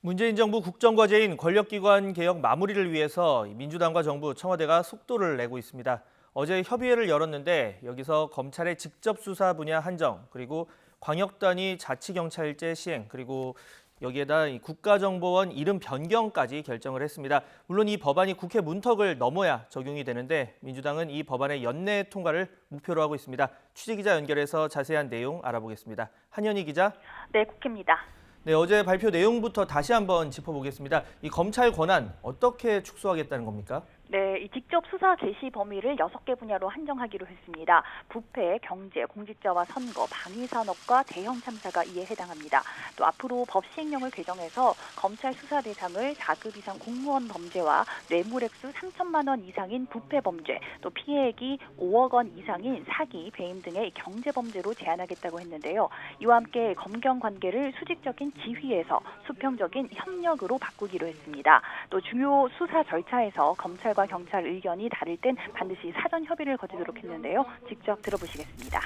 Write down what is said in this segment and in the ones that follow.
문재인 정부 국정과제인 권력기관 개혁 마무리를 위해서 민주당과 정부, 청와대가 속도를 내고 있습니다. 어제 협의회를 열었는데 여기서 검찰의 직접 수사 분야 한정, 그리고 광역단위 자치경찰제 시행, 그리고 여기에다 이 국가정보원 이름 변경까지 결정을 했습니다. 물론 이 법안이 국회 문턱을 넘어야 적용이 되는데 민주당은 이 법안의 연내 통과를 목표로 하고 있습니다. 취재기자 연결해서 자세한 내용 알아보겠습니다. 한현희 기자. 네, 국회입니다. 네, 어제 발표 내용부터 다시 한번 짚어보겠습니다. 이 검찰 권한 어떻게 축소하겠다는 겁니까? 네, 이 직접 수사 개시 범위를 6개 분야로 한정하기로 했습니다. 부패, 경제, 공직자와 선거, 방위산업과 대형 참사가 이에 해당합니다. 또 앞으로 법 시행령을 개정해서 검찰 수사 대상을 4급 이상 공무원 범죄와 뇌물액수 3천만 원 이상인 부패 범죄, 또 피해액이 5억 원 이상인 사기, 배임 등의 경제 범죄로 제한하겠다고 했는데요. 이와 함께 검경 관계를 수직적인 지휘에서 수평적인 협력으로 바꾸기로 했습니다. 또 중요 수사 절차에서 검찰과 경찰 의견이 다를 땐 반드시 사전 협의를 거치도록 했는데요. 직접 들어보시겠습니다.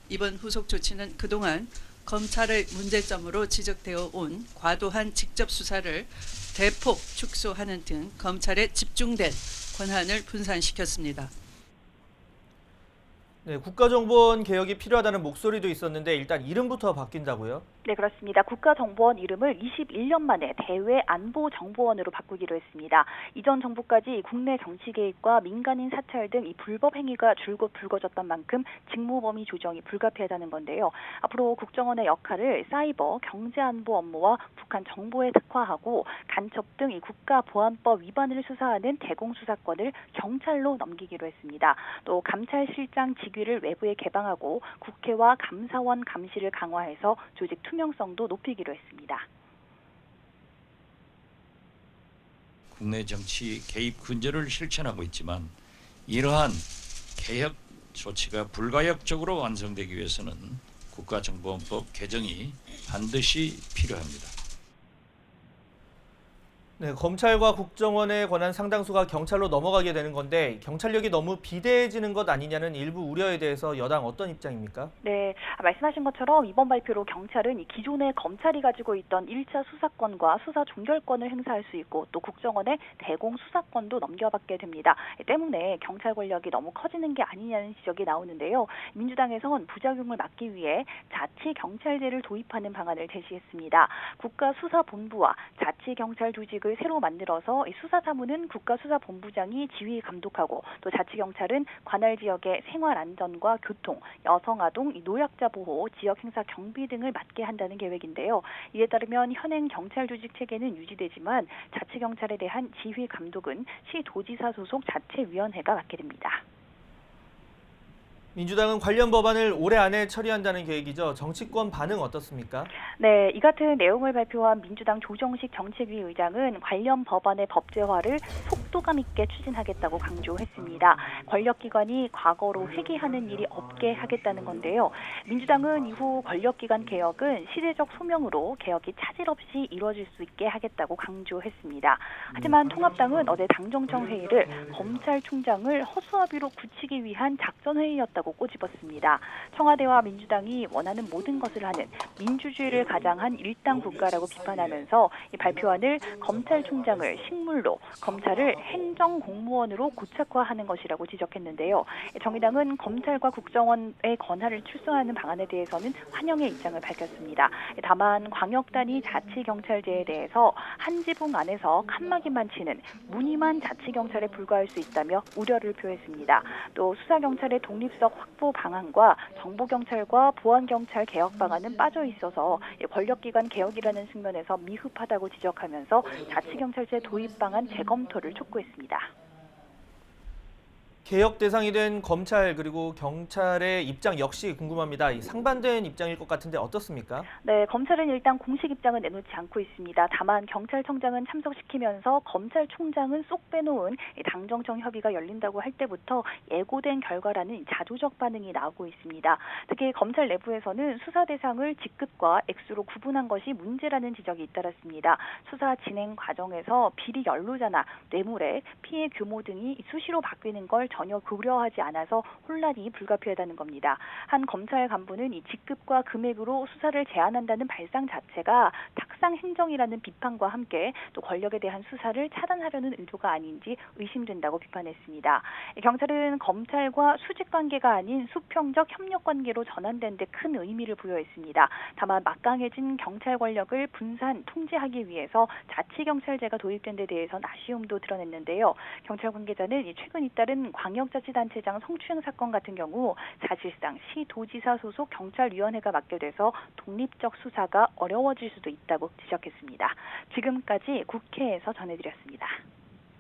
이번 후속 조치는 그동안 검찰의 문제점으로 지적되어 온 과도한 직접 수사를 대폭 축소하는 등 검찰에 집중된 권한을 분산시켰습니다. 네, 국가정보원 개혁이 필요하다는 목소리도 있었는데 일단 이름부터 바뀐다고요? 네, 그렇습니다. 국가정보원 이름을 21년 만에 대외안보정보원으로 바꾸기로 했습니다. 이전 정부까지 국내 정치 개입과 민간인 사찰 등 이 불법 행위가 줄곧 불거졌던 만큼 직무 범위 조정이 불가피하다는 건데요. 앞으로 국정원의 역할을 사이버, 경제안보 업무와 북한 정보에 특화하고 간첩 등 이 국가보안법 위반을 수사하는 대공수사권을 경찰로 넘기기로 했습니다. 또 감찰실장 직위를 외부에 개방하고 국회와 감사원 감시를 강화해서 조직 투명성도 높이기로 했습니다. 국내 정치 개입 근절을 실천하고 있지만 이러한 개혁 조치가 불가역적으로 완성되기 위해서는 국가정보원법 개정이 반드시 필요합니다. 네, 검찰과 국정원의 권한 상당수가 경찰로 넘어가게 되는 건데 경찰력이 너무 비대해지는 것 아니냐는 일부 우려에 대해서 여당 어떤 입장입니까? 네, 말씀하신 것처럼 이번 발표로 경찰은 이 기존의 검찰이 가지고 있던 1차 수사권과 수사 종결권을 행사할 수 있고 또 국정원의 대공 수사권도 넘겨받게 됩니다. 때문에 경찰 권력이 너무 커지는 게 아니냐는 지적이 나오는데요. 민주당에선 부작용을 막기 위해 자치경찰제를 도입하는 방안을 제시했습니다. 국가수사본부와 자치경찰 조직을 새로 만들어서 수사사무는 국가수사본부장이 지휘 감독하고 또 자치경찰은 관할 지역의 생활안전과 교통, 여성아동, 노약자 보호, 지역행사 경비 등을 맡게 한다는 계획인데요. 이에 따르면 현행 경찰 조직 체계는 유지되지만 자치경찰에 대한 지휘 감독은 시도지사 소속 자체위원회가 맡게 됩니다. 민주당은 관련 법안을 올해 안에 처리한다는 계획이죠. 정치권 반응 어떻습니까? 네, 이 같은 내용을 발표한 민주당 조정식 정책위 의장은 관련 법안의 법제화를 속도감 있게 추진하겠다고 강조했습니다. 권력기관이 과거로 회귀하는 일이 없게 하겠다는 건데요. 민주당은 이후 권력기관 개혁은 시대적 소명으로 개혁이 차질 없이 이루어질 수 있게 하겠다고 강조했습니다. 하지만 통합당은 어제 당정청 회의를 검찰총장을 허수아비로 굳히기 위한 작전회의였다고 꼬집었습니다. 청와대와 민주당이 원하는 모든 것을 하는 민주주의를 가장한 일당 국가라고 비판하면서 이 발표안을 검찰총장을 식물로, 검찰을 행정공무원으로 고착화하는 것이라고 지적했는데요. 정의당은 검찰과 국정원의 권한을 축소하는 방안에 대해서는 환영의 입장을 밝혔습니다. 다만 광역단위 자치경찰제에 대해서 한 지붕 안에서 칸막이만 치는 무늬만 자치경찰에 불과할 수 있다며 우려를 표했습니다. 또 수사경찰의 독립성 확보 방안과 정보경찰과 보안경찰 개혁 방안은 빠져 있어서 권력기관 개혁이라는 측면에서 미흡하다고 지적하면서 자치경찰제 도입 방안 재검토를 촉구했습니다. 개혁 대상이 된 검찰 그리고 경찰의 입장 역시 궁금합니다. 이 상반된 입장일 것 같은데 어떻습니까? 네, 검찰은 일단 공식 입장은 내놓지 않고 있습니다. 다만 경찰청장은 참석시키면서 검찰총장은 쏙 빼놓은 당정청 협의가 열린다고 할 때부터 예고된 결과라는 자조적 반응이 나오고 있습니다. 특히 검찰 내부에서는 수사 대상을 직급과 액수로 구분한 것이 문제라는 지적이 잇따랐습니다. 수사 진행 과정에서 비리 연루자나 뇌물액, 피해 규모 등이 수시로 바뀌는 걸 전혀 고려하지 않아서 혼란이 불가피하다는 겁니다. 한 검찰 간부는 이 직급과 금액으로 수사를 제한한다는 발상 자체가 탁상 행정이라는 비판과 함께 또 권력에 대한 수사를 차단하려는 의도가 아닌지 의심된다고 비판했습니다. 경찰은 검찰과 수직 관계가 아닌 수평적 협력 관계로 전환된 데 큰 의미를 부여했습니다. 다만 막강해진 경찰 권력을 분산 통제하기 위해서 자치경찰제가 도입된 데 대해서는 아쉬움도 드러냈는데요. 경찰 관계자는 최근 잇따른 광역자치단체장 성추행 사건 같은 경우 사실상 시도지사 소속 경찰위원회가 맡게 돼서 독립적 수사가 어려워질 수도 있다고 지적했습니다. 지금까지 국회에서 전해드렸습니다.